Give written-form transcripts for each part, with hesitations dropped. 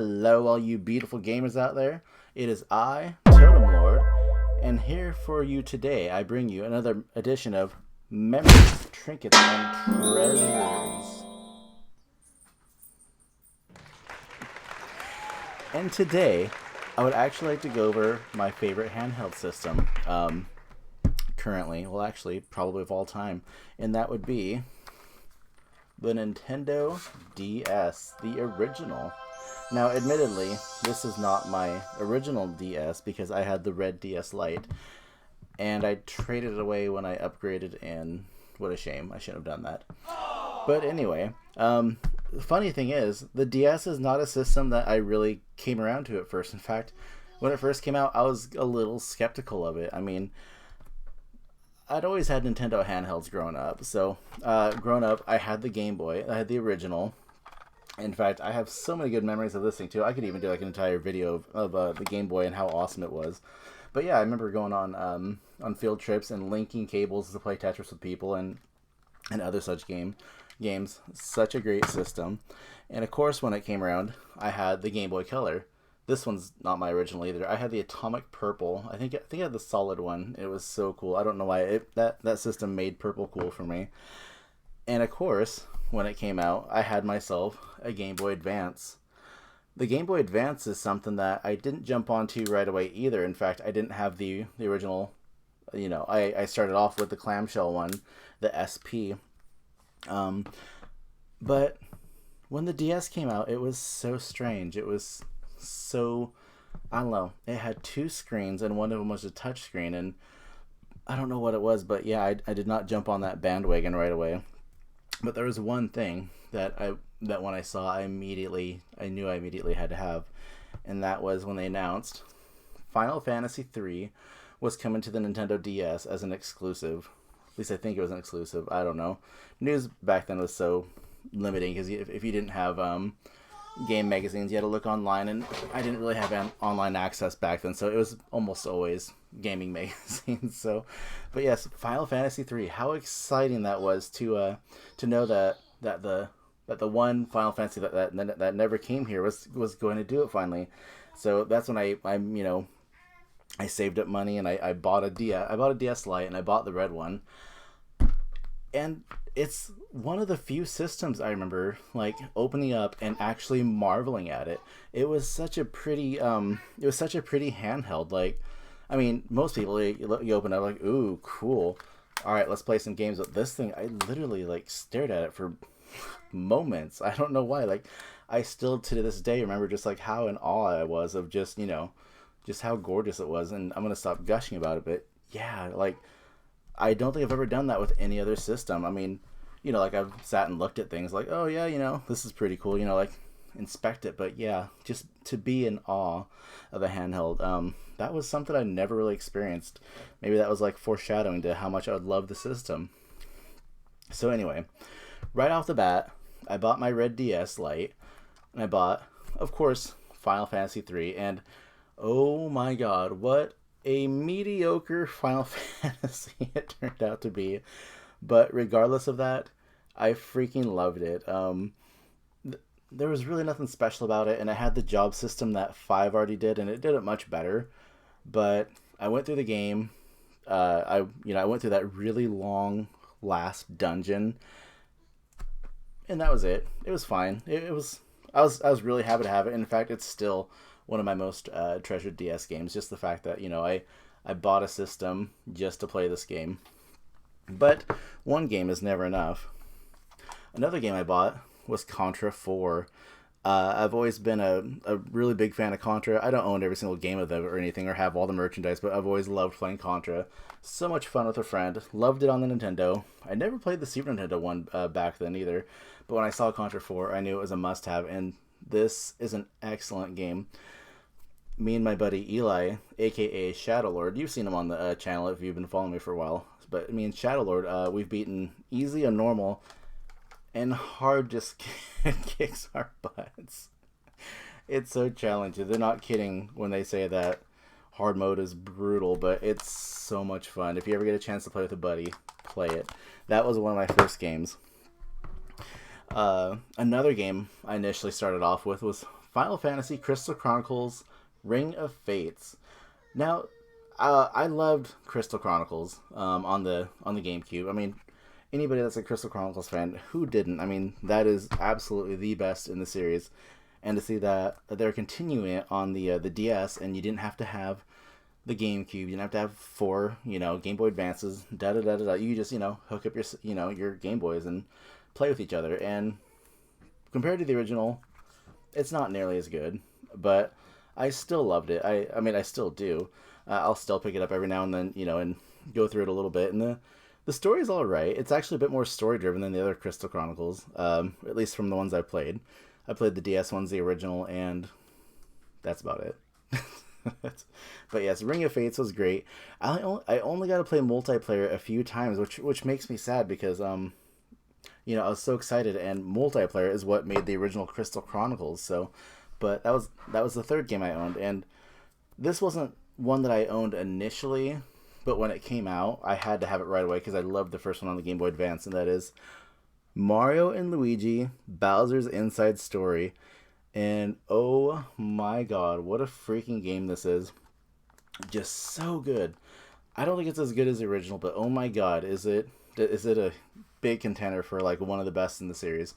Hello, all you beautiful gamers out there. It is I, Totem Lord, and here for you today, I bring you another edition of Memories, Trinkets, and Treasures. And today, I would actually like to go over my favorite handheld system currently, well, actually, probably of all time, and that would be the Nintendo DS, the original. Now, admittedly, this is not my original DS because I had the red DS Lite, and I traded it away when I upgraded, and what a shame. I shouldn't have done that. But anyway, the funny thing is, the DS is not a system that I really came around to at first. In fact, when it first came out, I was a little skeptical of it. I mean, I'd always had Nintendo handhelds growing up. So, growing up, I had the Game Boy. I had the original. In fact, I have so many good memories of this thing, too. I could even do like an entire video of the Game Boy and how awesome it was. But yeah, I remember going on field trips and linking cables to play Tetris with people and other such games. Such a great system. And of course, when it came around, I had the Game Boy Color. This one's not my original either. I had the Atomic Purple. I think I had the solid one. It was so cool. I don't know why that system made purple cool for me. And of course, when it came out, I had myself a Game Boy Advance. The Game Boy Advance is something that I didn't jump onto right away either. In fact, I didn't have the original. I started off with the clamshell one, the SP. But when the DS came out, it was so strange. It was so, I don't know. It had two screens, and one of them was a touch screen, and I don't know what it was, but yeah, I did not jump on that bandwagon right away. But there was one thing that when I saw, I knew I immediately had to have, and that was when they announced Final Fantasy III was coming to the Nintendo DS as an exclusive. At least I think it was an exclusive. I don't know. News back then was so limiting because if you didn't have game magazines, you had to look online, and I didn't really have online access back then, so it was almost always gaming magazines. So, but yes, Final Fantasy III. How exciting that was to know that the one Final Fantasy that never came here was going to do it finally. So that's when I saved up money and I bought a DS Lite, and I bought the red one. And it's one of the few systems I remember like opening up and actually marveling at it. It was such a pretty handheld. Like, I mean, most people you open up like, ooh, cool. All right, let's play some games with this thing. I literally like stared at it for moments. I don't know why. Like, I still to this day remember just like how in awe I was of just how gorgeous it was. And I'm gonna stop gushing about it, but yeah, like, I don't think I've ever done that with any other system. I mean, like I've sat and looked at things like, oh yeah, this is pretty cool, like inspect it. But yeah, just to be in awe of a handheld, that was something I never really experienced. Maybe that was like foreshadowing to how much I would love the system. So anyway, right off the bat, I bought my red DS Lite, and I bought, of course, Final Fantasy III, and oh my god, what a mediocre Final Fantasy it turned out to be. But regardless of that, I freaking loved it. There was really nothing special about it, and it had the job system that 5 already did, and it did it much better. But I went through the game. I went through that really long last dungeon, and that was it. It was fine. It was. I was really happy to have it. In fact, it's still one of my most treasured DS games. Just the fact that I bought a system just to play this game. But one game is never enough. Another game I bought was Contra 4. I've always been a really big fan of Contra. I don't own every single game of them or anything or have all the merchandise, but I've always loved playing Contra. So much fun with a friend. Loved it on the Nintendo. I never played the Super Nintendo one back then either, but when I saw Contra 4, I knew it was a must-have, and this is an excellent game. Me and my buddy Eli, aka Shadowlord, you've seen him on the channel if you've been following me for a while, but me and Shadowlord, we've beaten easy and normal, and hard just kicks our butts. It's so challenging. They're not kidding when they say that hard mode is brutal, but it's so much fun. If you ever get a chance to play with a buddy, play it. That was one of my first games. Another game I initially started off with was Final Fantasy Crystal Chronicles Ring of Fates. Now, I loved Crystal Chronicles on the GameCube. I mean, anybody that's a Crystal Chronicles fan, who didn't? I mean, that is absolutely the best in the series. And to see that they're continuing it on the DS, and you didn't have to have the GameCube, you didn't have to have four, Game Boy Advances, da da da da da. You just, hook up your Game Boys and play with each other. And compared to the original, it's not nearly as good, but I still loved it. I mean, I still do. I'll still pick it up every now and then, and go through it a little bit. And the story is all right. It's actually a bit more story driven than the other Crystal Chronicles, at least from the ones I played. I played the DS ones, the original, and that's about it. But yes, Ring of Fates was great. I only got to play multiplayer a few times, which makes me sad because I was so excited, and multiplayer is what made the original Crystal Chronicles. So, but that was the third game I owned, and this wasn't one that I owned initially, but when it came out, I had to have it right away because I loved the first one on the Game Boy Advance, and that is Mario and Luigi Bowser's Inside Story. And oh my god, what a freaking game this is. Just so good. I don't think it's as good as the original, but oh my god, is it a big contender for like one of the best in the series,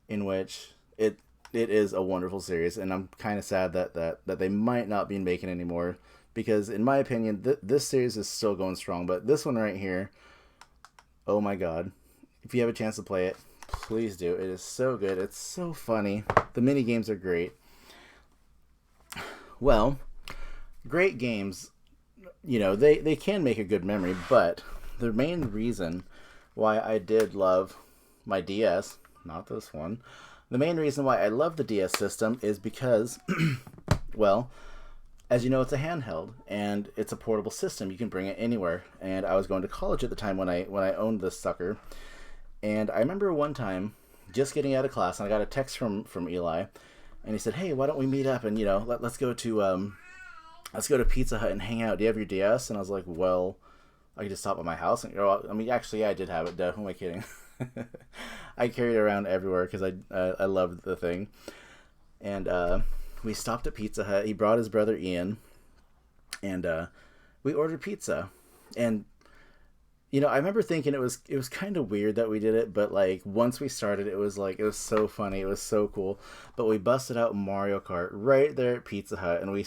in which it is a wonderful series, and I'm kind of sad that they might not be making anymore, because in my opinion, this series is still going strong, but this one right here, oh my god, if you have a chance to play it, please do. It is so good. It's so funny. The mini games are great. Well, great games, they can make a good memory, but the main reason why I did love my DS, not this one, the main reason why I love the DS system is because, well, as you know, it's a handheld, and it's a portable system. You can bring it anywhere, and I was going to college at the time when I owned this sucker. And I remember one time just getting out of class, and I got a text from Eli, and he said, "Hey, why don't we meet up and let's go to Pizza Hut and hang out. Do you have your DS?" And I was like, "Well, I could just stop at my house." And I mean, actually, yeah, I did have it. Duh, who am I kidding? I carried it around everywhere because I loved the thing. And we stopped at Pizza Hut. He brought his brother Ian, and we ordered pizza. And I remember thinking it was kind of weird that we did it, but like once we started, it was so funny, it was so cool. But we busted out Mario Kart right there at Pizza Hut, and the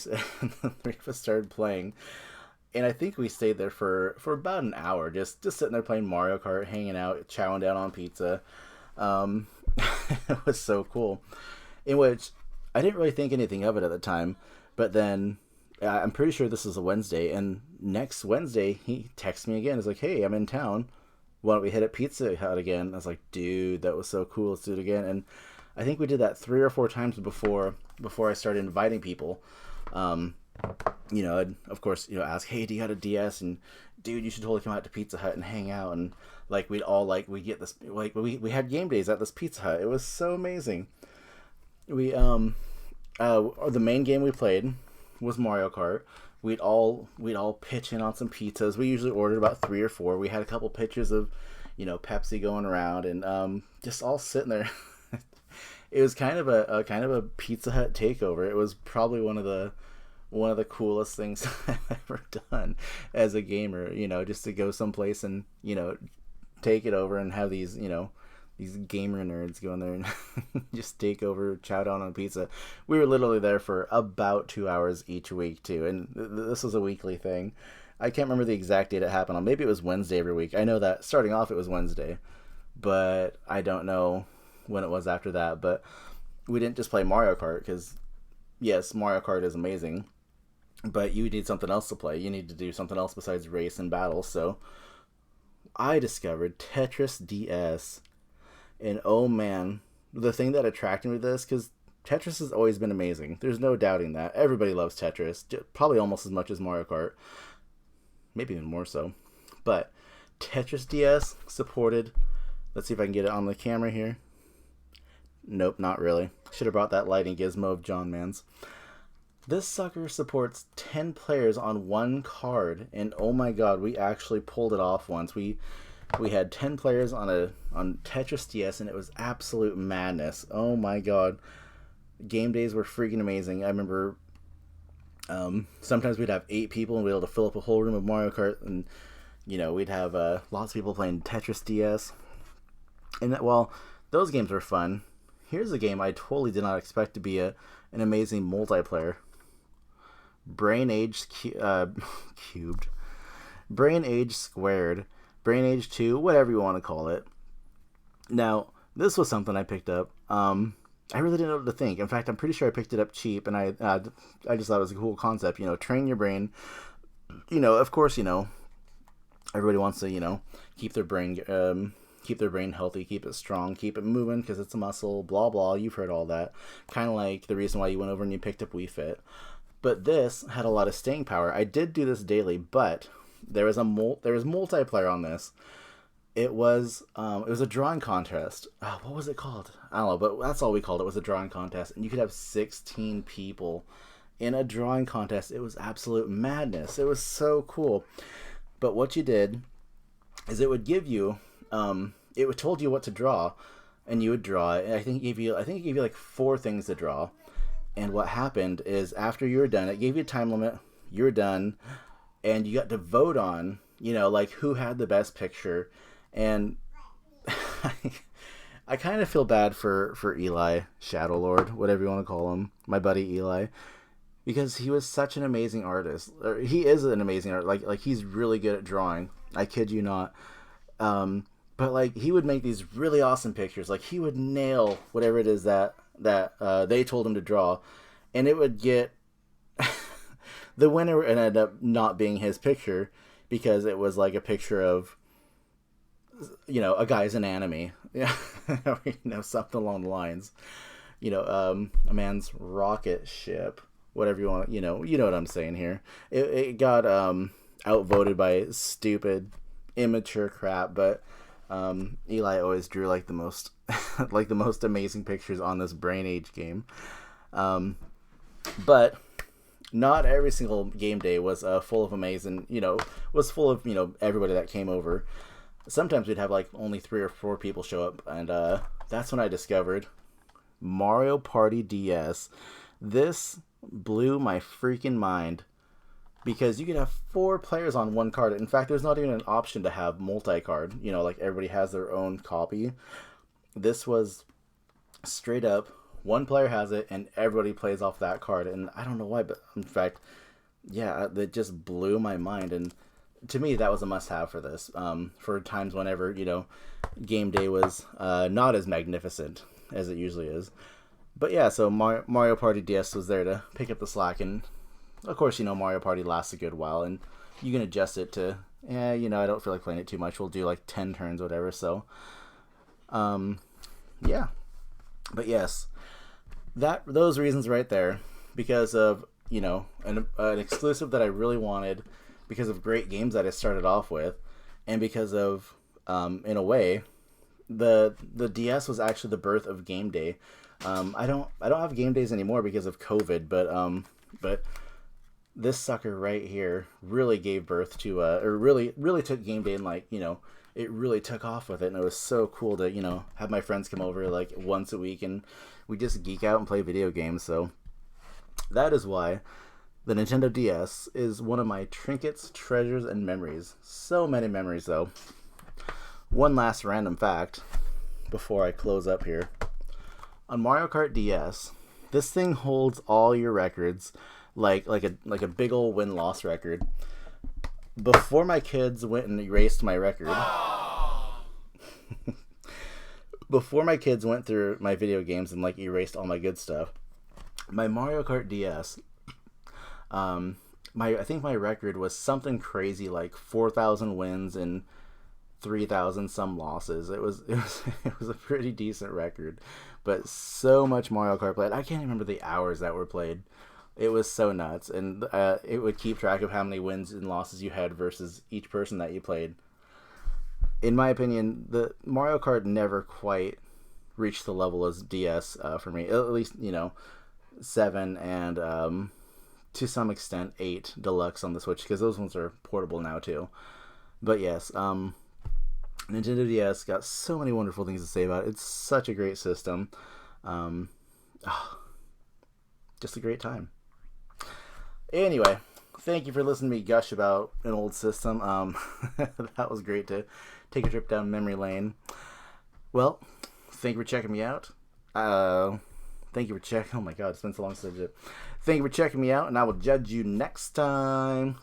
three of us started playing. And I think we stayed there for about an hour, just sitting there playing Mario Kart, hanging out, chowing down on pizza. It was so cool. In which I didn't really think anything of it at the time, but then I'm pretty sure this is a Wednesday, and next Wednesday he texts me again. He's like, "Hey, I'm in town. Why don't we hit up Pizza Hut again?" I was like, "Dude, that was so cool. Let's do it again." And I think we did that 3 or 4 times before I started inviting people. I'd, of course, ask, "Hey, do you got a DS?" And dude, you should totally come out to Pizza Hut and hang out. And like we'd get this, like we had game days at this Pizza Hut. It was so amazing. We the main game we played was Mario Kart. We'd all pitch in on some pizzas. We usually ordered about 3 or 4. We had a couple pitchers of, Pepsi going around, and just all sitting there. It was kind of a Pizza Hut takeover. It was probably one of the coolest things I've ever done as a gamer. Just to go someplace and take it over and have these these gamer nerds go in there and just take over, chow down on pizza. We were literally there for about 2 hours each week too, and this was a weekly thing. I can't remember the exact date it happened on. Maybe it was Wednesday every week. I know that starting off it was Wednesday, but I don't know when it was after that. But we didn't just play Mario Kart, because yes, Mario Kart is amazing, but you need something else to play. You need to do something else besides race and battle. So I discovered Tetris DS. And oh man, the thing that attracted me to this, because Tetris has always been amazing. There's no doubting that. Everybody loves Tetris, probably almost as much as Mario Kart. Maybe even more so. But Tetris DS supported, let's see if I can get it on the camera here. Nope, not really. Should have brought that lighting gizmo of John Man's. This sucker supports 10 players on one card, and oh my god, we actually pulled it off once. We had 10 players on Tetris DS, and it was absolute madness. Oh my god. Game days were freaking amazing. I remember sometimes we'd have 8 people and we'd be able to fill up a whole room of Mario Kart, and we'd have lots of people playing Tetris DS. And well, those games were fun. Here's a game I totally did not expect to be an amazing multiplayer. Brain Age Cubed. Brain Age Squared. Brain Age 2, whatever you want to call it. Now, this was something I picked up. I really didn't know what to think. In fact, I'm pretty sure I picked it up cheap, and I just thought it was a cool concept. Train your brain. Of course, everybody wants to, keep their brain healthy, keep it strong, keep it moving because it's a muscle. Blah blah. You've heard all that. Kind of like the reason why you went over and you picked up Wii Fit. But this had a lot of staying power. I did do this daily, but there was multiplayer on this. It was a drawing contest. Oh, what was it called? I don't know, but that's all we called it, was a drawing contest. And you could have 16 people in a drawing contest. It was absolute madness. It was so cool. But what you did is it would give you, it would told you what to draw, and you would draw it. And I think it gave you like 4 things to draw. And what happened is after you were done, it gave you a time limit. You were done, and you got to vote on, like who had the best picture. And I kind of feel bad for Eli, Shadow Lord, whatever you want to call him, my buddy Eli, because he was such an amazing artist. Or he is an amazing artist. Like he's really good at drawing. I kid you not. But like he would make these really awesome pictures. Like he would nail whatever it is that they told him to draw, and it would get the winner ended up not being his picture because it was like a picture of a guy's anatomy, something along the lines, a man's rocket ship, whatever you want, you know what I'm saying here. It got outvoted by stupid, immature crap, but Eli always drew like the most like the most amazing pictures on this Brain Age game. But not every single game day was full of amazing, was full of, everybody that came over. Sometimes we'd have like only 3 or 4 people show up, and that's when I discovered Mario Party DS. This blew my freaking mind because you could have 4 players on one card. In fact, there's not even an option to have multi-card. Like everybody has their own copy. This was straight up, one player has it and everybody plays off that card. And I don't know why, but in fact, yeah, that just blew my mind. And to me, that was a must-have for this. For times whenever, game day was not as magnificent as it usually is. But yeah, so Mario Party DS was there to pick up the slack. And of course, Mario Party lasts a good while. And you can adjust it to, I don't feel like playing it too much. We'll do like 10 turns, whatever. So, yeah. But yes, those reasons right there, because of, an exclusive that I really wanted, because of great games that I started off with, and because of, in a way, the DS was actually the birth of game day. I don't have game days anymore because of COVID, but this sucker right here really gave birth to, or really took game day and it really took off with it, and it was so cool to, have my friends come over like once a week and we just geek out and play video games. So that is why the Nintendo DS is one of my trinkets, treasures, and memories. So many memories, though. One last random fact before I close up here. On Mario Kart DS, this thing holds all your records, like a big old win-loss record. Before my kids went and erased my record, before my kids went through my video games and erased all my good stuff, my Mario Kart DS, I think my record was something crazy like 4,000 wins and 3,000 some losses. It was a pretty decent record, but so much Mario Kart played. I can't remember the hours that were played. It was so nuts, and it would keep track of how many wins and losses you had versus each person that you played. In my opinion, the Mario Kart never quite reached the level as DS for me. At least 7 and to some extent 8 Deluxe on the Switch, because those ones are portable now too. But yes, Nintendo DS got so many wonderful things to say about it. It's such a great system. just a great time. Anyway, thank you for listening to me gush about an old system. That was great to take a trip down memory lane. Well, thank you for checking me out. Thank you for checking. Oh my God, it's been so long since I did it. Thank you for checking me out, and I will judge you next time.